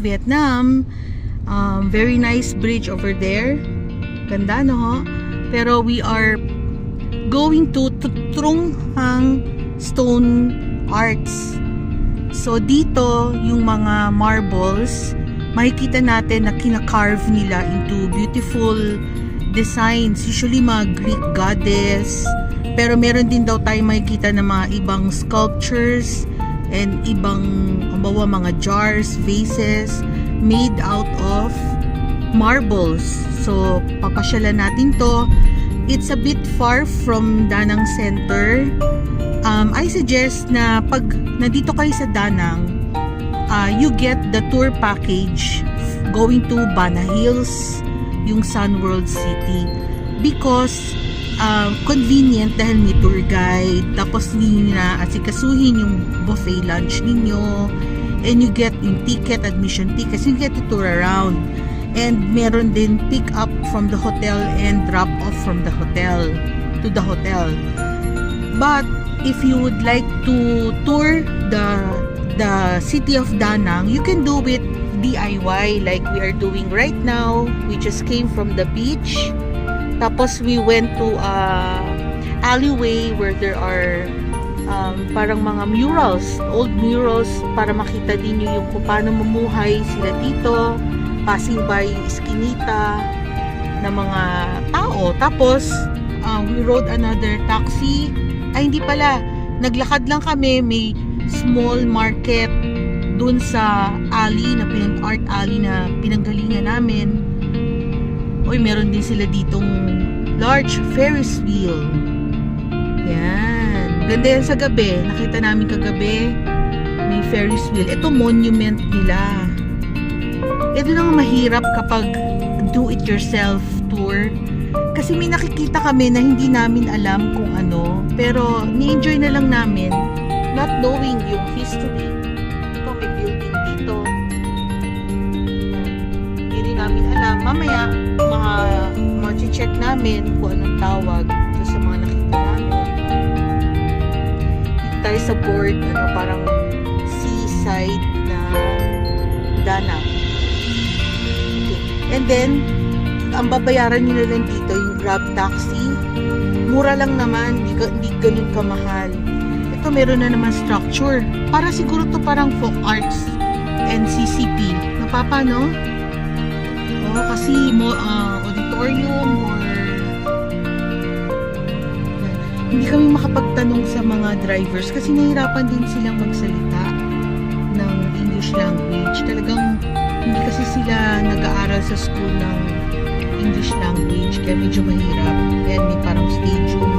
Vietnam. Very nice bridge over there. Ganda, no ho? Pero we are going to Trung Hang Stone Arts. So dito, yung mga marbles, makikita natin na kina-carve nila into beautiful designs. Usually mga Greek goddess. Pero meron din daw tayo makikita na mga ibang sculptures and ibang mga jars, vases made out of marbles. So papasyalan natin to. It's a bit far from Danang Center. I suggest na pag nandito kayo sa Danang, you get the tour package going to Bana Hills, yung Sun World City, because convenient dahil may tour guide, tapos hindi na asikasuhin yung buffet lunch ninyo, and you get yung ticket, admission tickets, you get to tour around, and meron din pick up from the hotel and drop off from the hotel to the hotel. But if you would like to tour the city of Danang, you can do it DIY like we are doing right now. We just came from the beach, tapos we went to alleyway where there are parang mga murals, old murals, para makita din nyo yung kung paano mamuhay sila dito, passing by yung iskinita na mga tao. Tapos we rode another taxi. Ay, hindi pala, naglakad lang kami. May small market dun sa alley na art alley na pinanggalingan namin. Uy, meron din sila ditong large Ferris wheel. Yan, ganda yan sa gabi. Nakita namin kagabi, may Ferris wheel. Ito monument nila. Ito lang mahirap kapag do it yourself tour, kasi may nakikita kami na hindi namin alam kung ano, pero ni-enjoy na lang namin, not knowing yung history. Ito, may building dito. Hindi namin alam. Mamaya, check namin kung anong tawag ito sa mga nakita namin. Dito tayo sa board, parang seaside na Danang. Okay. And then, ang babayaran nyo na lang dito yung Grab taxi. Mura lang naman, hindi ganun kamahal. Ito meron na naman structure. Para siguro to parang folk arts and CCP. Napapano? Oo, kasi auditorium or hindi kami makapagtanong sa mga drivers kasi nahirapan din silang magsalita ng English language. Talagang hindi kasi sila nag-aaral sa school ng English language, kaya medyo mahirap. Ayan, may parang stadium,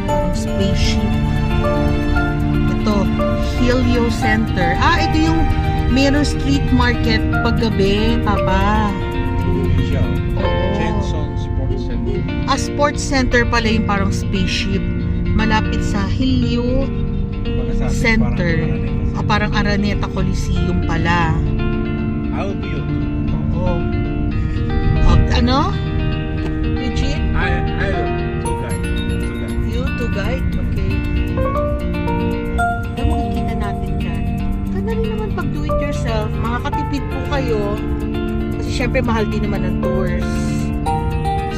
parang spaceship. Ito, Helio Center. Ito yung meron street market paggabi, Papa. Jenson Sports Center. Sports Center pala yung parang spaceship. Malapit sa Helio Center. Parang Araneta Coliseum pala. I'll be you. Oo. Ano? Eugene? Tour guide. You, tour guide? Okay. Ano makikita natin dyan? Ganda rin naman pag do it yourself. Makakatipid po kayo. Kasi syempre mahal din naman ang tours.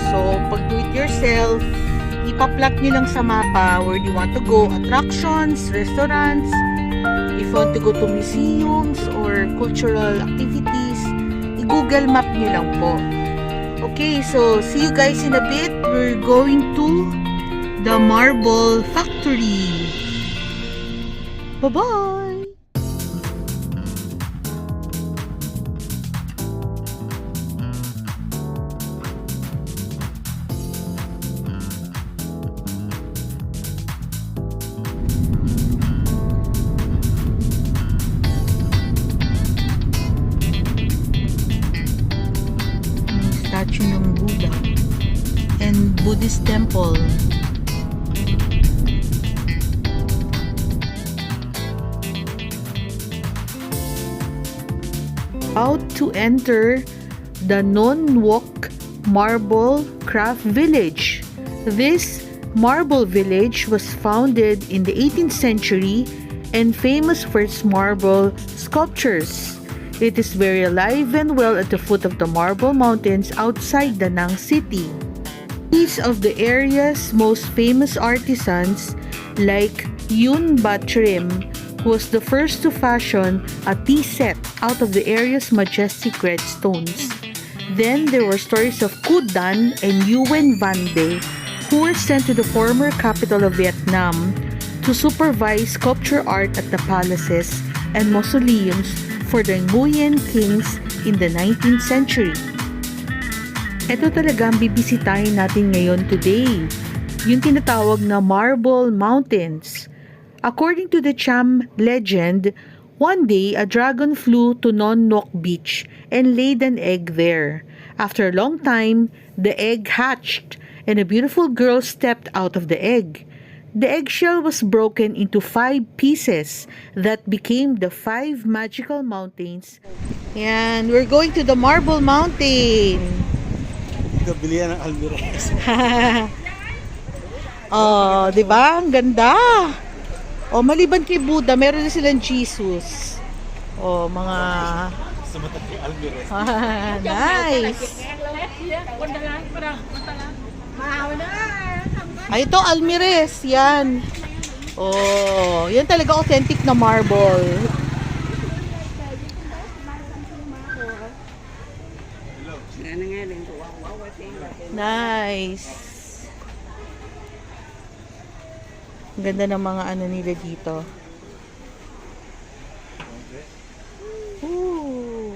So, pag do it yourself, ipa-plot nyo lang sa mapa where you want to go. Attractions, restaurants, if you want to go to museums or cultural activities, i-Google map nyo lang po. Okay, so see you guys in a bit. We're going to the marble factory. Bye-bye! Statue ng Buddha and Buddhist temple. How to enter the Non Wok Marble Craft Village. This marble village was founded in the 18th century and famous for its marble sculptures. It is very alive and well at the foot of the Marble Mountains outside Danang City. These of the area's most famous artisans like Yun Batrim, who was the first to fashion a tea set out of the area's majestic red stones. Then there were stories of Cu Dan and Yuen Van Day, who were sent to the former capital of Vietnam to supervise sculpture art at the palaces and mausoleums for the Nguyen kings in the 19th century. Ito talaga ang bibisitahin natin ngayon today, yung tinatawag na Marble Mountains. According to the Cham legend, one day a dragon flew to Non Nok Beach and laid an egg there. After a long time, the egg hatched and a beautiful girl stepped out of the egg. The eggshell was broken into 5 pieces that became the 5 magical mountains. And we're going to the Marble Mountain. Bilihan ng Almirez. Oh, 'di ba? Ang ganda. Oh, maliban kay Buddha, meron din silang Jesus. Oh, mga Sumatat kay Almirez. nice. Ay, ito Almirez, yan. Oh, yan talaga authentic na marble. Nice. Ang ganda ng mga ano nila dito. Ooh.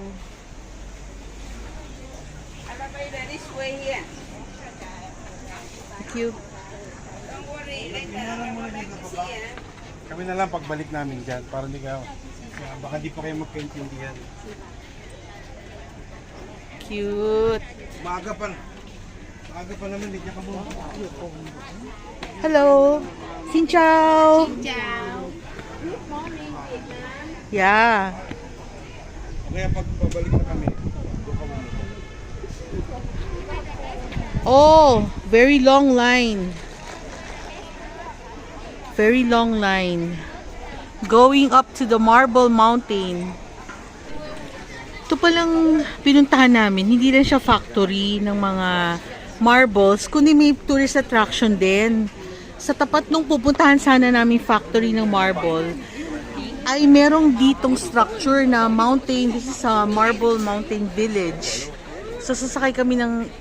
Thank you. Kami na lang pagbalik namin dyan para hindi ka baka di pa kayo magkaintindihan. Cute. Maaga pa naman, hindi niya kabuha. Hello. Xin chào. Yeah. Kaya pag pabalik na kami, doon ka muna. Oh, very long line. Very long line. Going up to the Marble Mountain. Ito palang pinuntahan namin, hindi lang siya factory ng mga marbles, kundi may tourist attraction din. Sa tapat nung pupuntahan sana namin factory ng marble, ay merong ditong structure na mountain. This is a Marble Mountain Village. So sasakay kami ng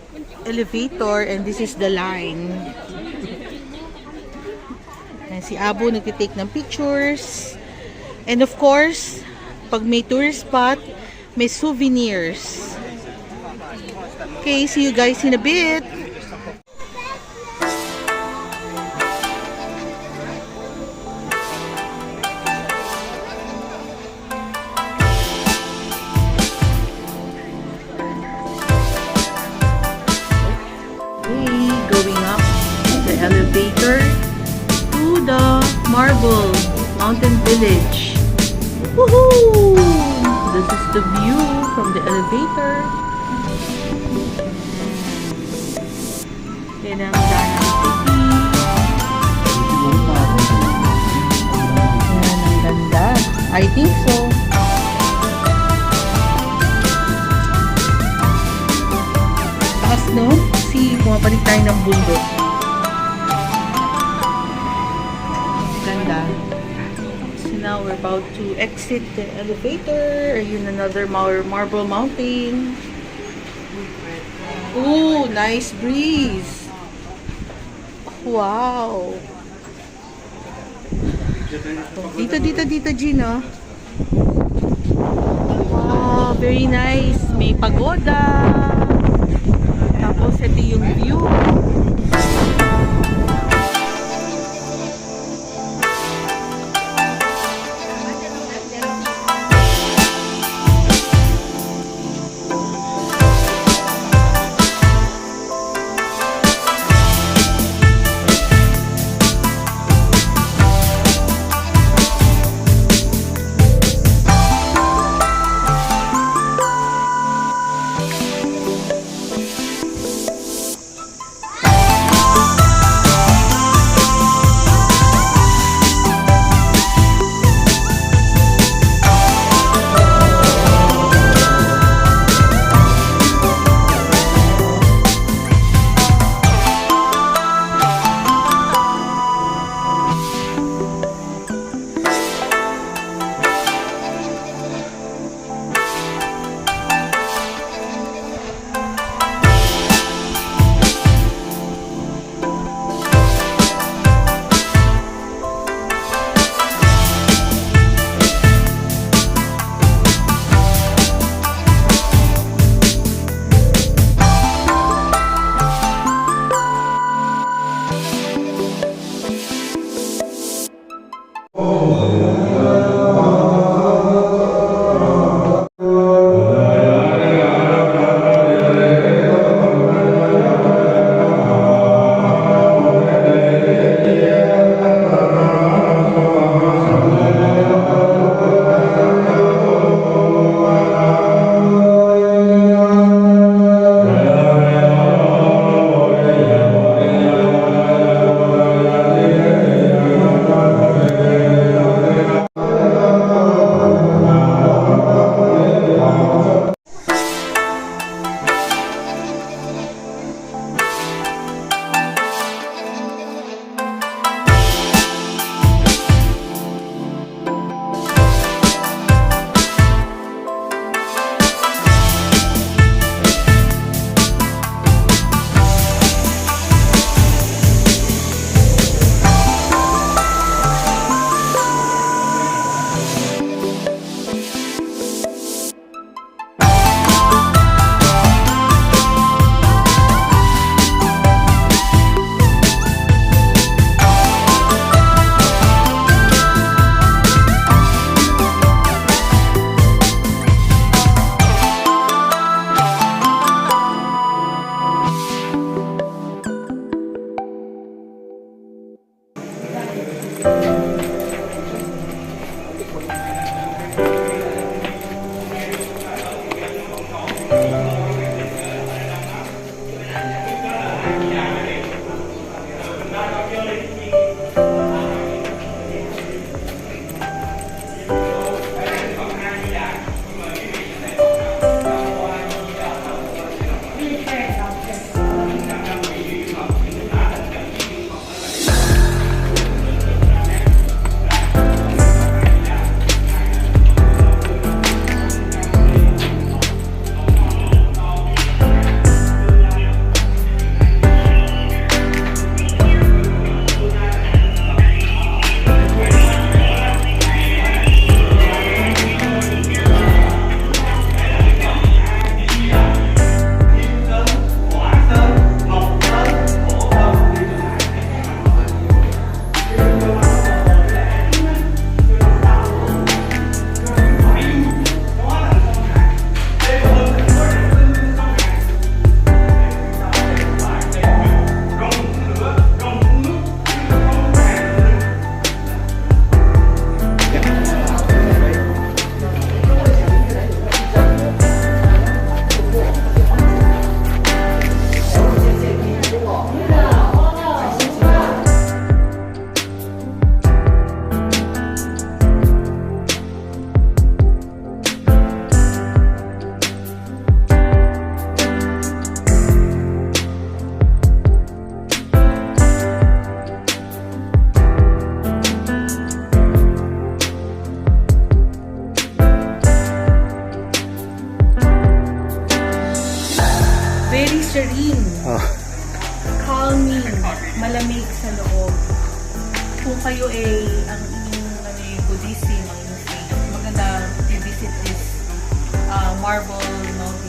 elevator and this is the line. Ayan, si Abo nagtitake ng pictures. And of course, pag may tourist spot, may souvenirs. Okay, see you guys in a bit. Going up the elevator to the Marble Mountain Village. Woohoo! This is the view from the elevator. Yan ang Danang City. Yan ang ganda. I think so. Taas, no? Kasi pumapalik tayo ng bundok. Ganda. So now we're about to exit the elevator. Ayun, another Marble Mountain. Ooh, nice breeze. Wow. Dito, Gino. Wow, very nice. May pagoda. Tapos ito yung view. sa loob. Kung kayo ang inyong Buddhism, ang inyong faith, maganda i-visit this Marble Mountain